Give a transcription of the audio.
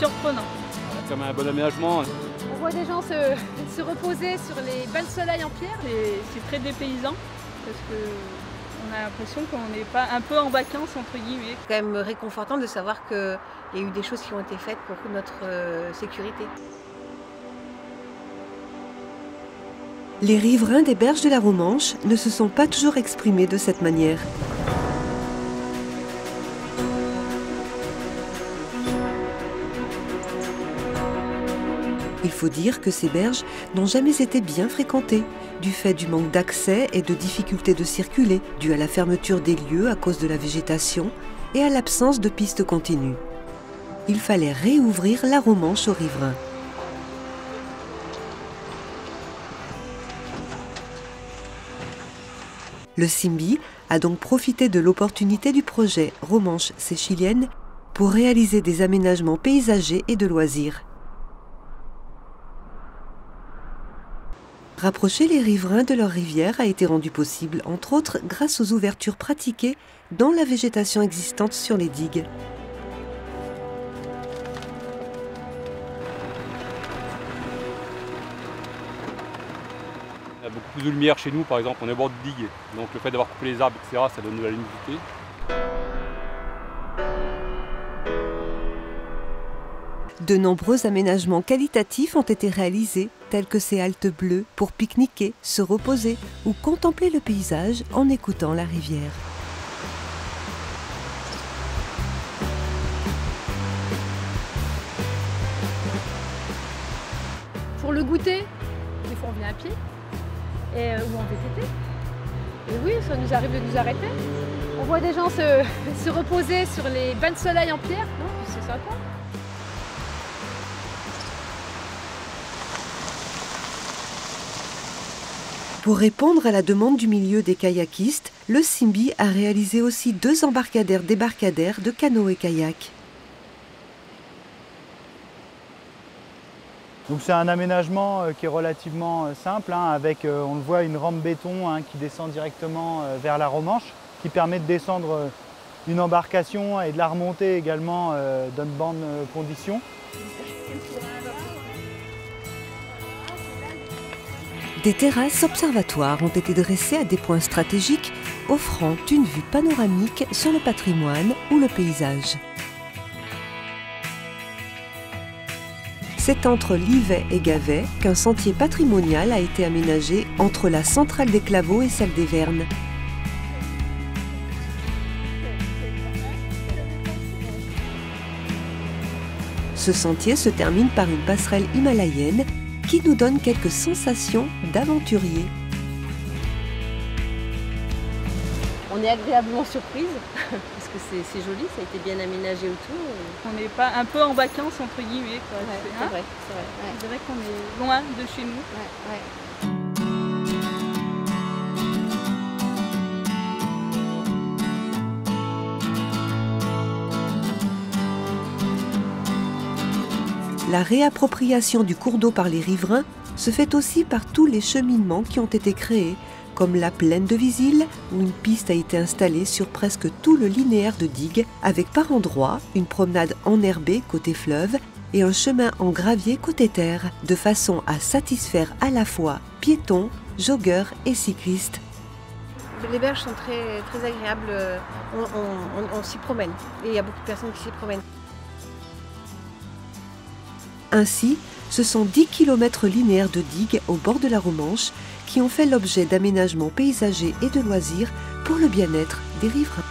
surprenant. Comme un bon aménagement. On voit des gens se reposer sur les bains de soleil en pierre. C'est très dépaysant parce qu'on a l'impression qu'on n'est pas un peu en vacances entre guillemets. C'est quand même réconfortant de savoir qu'il y a eu des choses qui ont été faites pour notre sécurité. Les riverains des berges de la Romanche ne se sont pas toujours exprimés de cette manière. Il faut dire que ces berges n'ont jamais été bien fréquentées, du fait du manque d'accès et de difficultés de circuler, dû à la fermeture des lieux à cause de la végétation et à l'absence de pistes continues. Il fallait réouvrir la Romanche aux riverains. Le CIMBY a donc profité de l'opportunité du projet Romanche Seychilienne pour réaliser des aménagements paysagers et de loisirs. Rapprocher les riverains de leur rivière a été rendu possible, entre autres, grâce aux ouvertures pratiquées dans la végétation existante sur les digues. Il y a beaucoup plus de lumière chez nous, par exemple, on est au bord de digue. Donc le fait d'avoir coupé les arbres, etc., ça donne de la luminosité. De nombreux aménagements qualitatifs ont été réalisés, tels que ces haltes bleues pour pique-niquer, se reposer ou contempler le paysage en écoutant la rivière. Pour le goûter, des fois on vient à pied ou en VTT. Et oui, ça nous arrive de nous arrêter. On voit des gens se reposer sur les bains de soleil en pierre. C'est sympa. Pour répondre à la demande du milieu des kayakistes, le CIMBY a réalisé aussi 2 embarcadères-débarcadères de canoë-kayak. Donc c'est un aménagement qui est relativement simple, avec, on le voit, une rampe béton qui descend directement vers la Romanche, qui permet de descendre une embarcation et de la remonter également dans de bonnes conditions. Des terrasses observatoires ont été dressées à des points stratégiques, offrant une vue panoramique sur le patrimoine ou le paysage. C'est entre Livet et Gavet qu'un sentier patrimonial a été aménagé entre la centrale des Claveaux et celle des Vernes. Ce sentier se termine par une passerelle himalayenne qui nous donne quelques sensations d'aventurier. On est agréablement surprise parce que c'est joli, ça a été bien aménagé autour. On n'est pas un peu en vacances entre guillemets. Ouais, c'est vrai, c'est vrai. Ouais. On dirait qu'on est loin de chez nous. La réappropriation du cours d'eau par les riverains se fait aussi par tous les cheminements qui ont été créés, comme la plaine de Visil, où une piste a été installée sur presque tout le linéaire de digues, avec par endroits une promenade enherbée côté fleuve et un chemin en gravier côté terre, de façon à satisfaire à la fois piétons, joggeurs et cyclistes. Les berges sont très, très agréables, on s'y promène et il y a beaucoup de personnes qui s'y promènent. Ainsi, ce sont 10 km linéaires de digues au bord de la Romanche qui ont fait l'objet d'aménagements paysagers et de loisirs pour le bien-être des riverains.